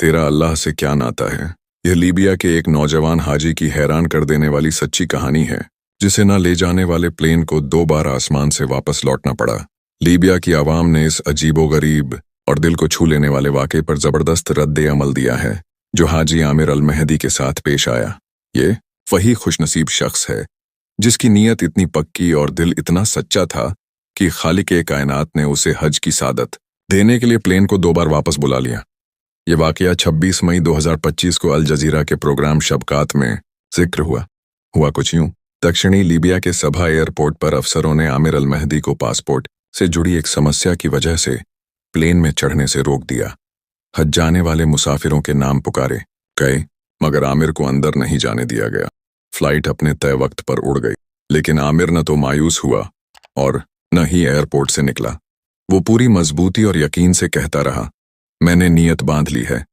तेरा अल्लाह से क्या नाता है। यह लीबिया के एक नौजवान हाजी की हैरान कर देने वाली सच्ची कहानी है, जिसे न ले जाने वाले प्लेन को 2 बार आसमान से वापस लौटना पड़ा। लीबिया की आवाम ने इस अजीबोगरीब और दिल को छू लेने वाले वाक़े पर ज़बरदस्त रद्द-ए-अमल दिया है, जो हाजी आमिर अल महदी के साथ पेश आया। ये वही खुशनसीब शख्स है, जिसकी नीयत इतनी पक्की और दिल इतना सच्चा था कि खालिक-ए-कायनात ने उसे हज की सादत देने के लिए प्लेन को 2 बार वापस बुला लिया। ये वाक़या 26 मई 2025 को अल जज़ीरा के प्रोग्राम शबकात में जिक्र हुआ कुछ यूं। दक्षिणी लीबिया के सबा एयरपोर्ट पर अफसरों ने आमिर अल महदी को पासपोर्ट से जुड़ी एक समस्या की वजह से प्लेन में चढ़ने से रोक दिया। हज जाने वाले मुसाफिरों के नाम पुकारे गए, मगर आमिर को अंदर नहीं जाने दिया गया। फ्लाइट अपने तय वक्त पर उड़ गई, लेकिन आमिर न तो मायूस हुआ और न ही एयरपोर्ट से निकला। वो पूरी मजबूती और यकीन से कहता रहा, मैंने नीयत बांध ली है,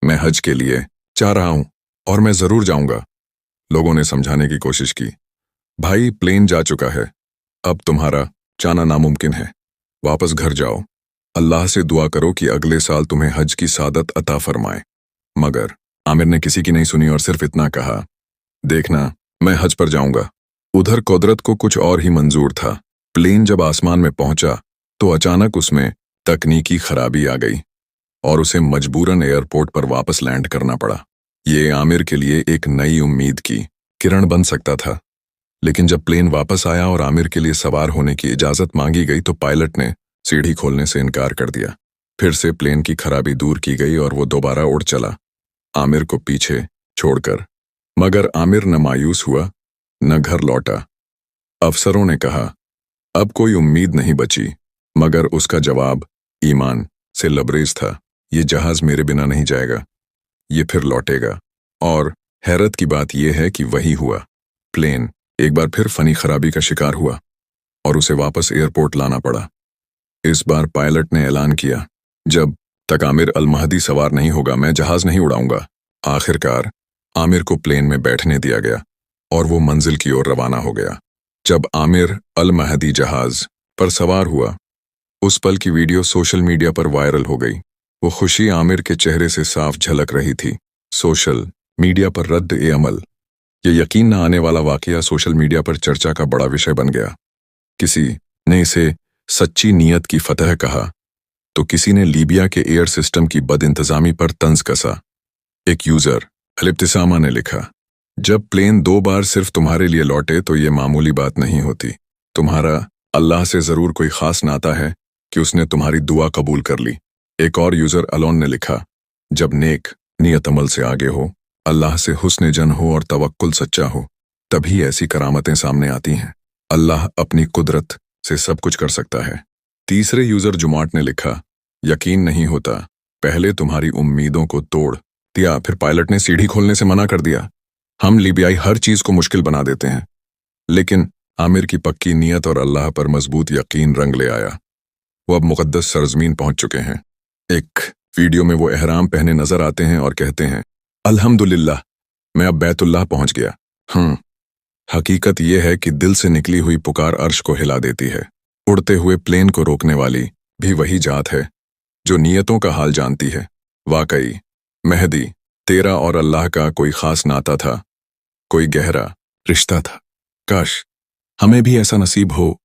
मैं हज के लिए जा रहा हूं और मैं जरूर जाऊंगा। लोगों ने समझाने की कोशिश की, भाई प्लेन जा चुका है, अब तुम्हारा जाना नामुमकिन है, वापस घर जाओ, अल्लाह से दुआ करो कि अगले साल तुम्हें हज की सादत अता फरमाए। मगर आमिर ने किसी की नहीं सुनी और सिर्फ इतना कहा, देखना मैं हज पर जाऊंगा। उधर कुदरत को कुछ और ही मंजूर था। प्लेन जब आसमान में पहुंचा तो अचानक उसमें तकनीकी खराबी आ गई और उसे मजबूरन एयरपोर्ट पर वापस लैंड करना पड़ा। ये आमिर के लिए एक नई उम्मीद की किरण बन सकता था, लेकिन जब प्लेन वापस आया और आमिर के लिए सवार होने की इजाज़त मांगी गई तो पायलट ने सीढ़ी खोलने से इनकार कर दिया। फिर से प्लेन की खराबी दूर की गई और वो दोबारा उड़ चला, आमिर को पीछे छोड़कर। मगर आमिर न मायूस हुआ न घर लौटा। अफसरों ने कहा, अब कोई उम्मीद नहीं बची, मगर उसका जवाब ईमान से लबरेज था, ये जहाज मेरे बिना नहीं जाएगा, ये फिर लौटेगा। और हैरत की बात यह है कि वही हुआ। प्लेन एक बार फिर फनी खराबी का शिकार हुआ और उसे वापस एयरपोर्ट लाना पड़ा। इस बार पायलट ने ऐलान किया, जब तक आमिर अल महदी सवार नहीं होगा मैं जहाज नहीं उड़ाऊंगा। आखिरकार आमिर को प्लेन में बैठने दिया गया और वो मंजिल की ओर रवाना हो गया। जब आमिर अल महदी जहाज पर सवार हुआ, उस पल की वीडियो सोशल मीडिया पर वायरल हो गई। वो खुशी आमिर के चेहरे से साफ झलक रही थी। सोशल मीडिया पर रद्द-ए-अमल, ये यकीन न आने वाला वाकया सोशल मीडिया पर चर्चा का बड़ा विषय बन गया। किसी ने इसे सच्ची नीयत की फतह कहा, तो किसी ने लीबिया के एयर सिस्टम की बदइंतजामी पर तंज कसा। एक यूजर अल-इब्तिसामा ने लिखा, जब प्लेन 2 बार सिर्फ तुम्हारे लिए लौटे तो ये मामूली बात नहीं होती। तुम्हारा अल्लाह से जरूर कोई खास नाता है कि उसने तुम्हारी दुआ कबूल कर ली। एक और यूजर अलोन ने लिखा, जब नेक नियत अमल से आगे हो, अल्लाह से हुस्न जन हो और तवक्कुल सच्चा हो, तभी ऐसी करामतें सामने आती हैं। अल्लाह अपनी कुदरत से सब कुछ कर सकता है। तीसरे यूजर जुमाट ने लिखा, यकीन नहीं होता, पहले तुम्हारी उम्मीदों को तोड़ दिया, फिर पायलट ने सीढ़ी खोलने से मना कर दिया। हम लीबियाई हर चीज को मुश्किल बना देते हैं, लेकिन आमिर की पक्की नीयत और अल्लाह पर मजबूत यकीन रंग ले आया। वो अब मुकद्दस सरजमीन पहुंच चुके हैं। एक वीडियो में वो एहराम पहने नजर आते हैं और कहते हैं, अल्हम्दुलिल्लाह, मैं अब बैतुल्लाह पहुंच गया। हकीकत यह है कि दिल से निकली हुई पुकार अर्श को हिला देती है। उड़ते हुए प्लेन को रोकने वाली भी वही जात है जो नियतों का हाल जानती है। वाकई महदी, तेरा और अल्लाह का कोई खास नाता था, कोई गहरा रिश्ता था। काश हमें भी ऐसा नसीब हो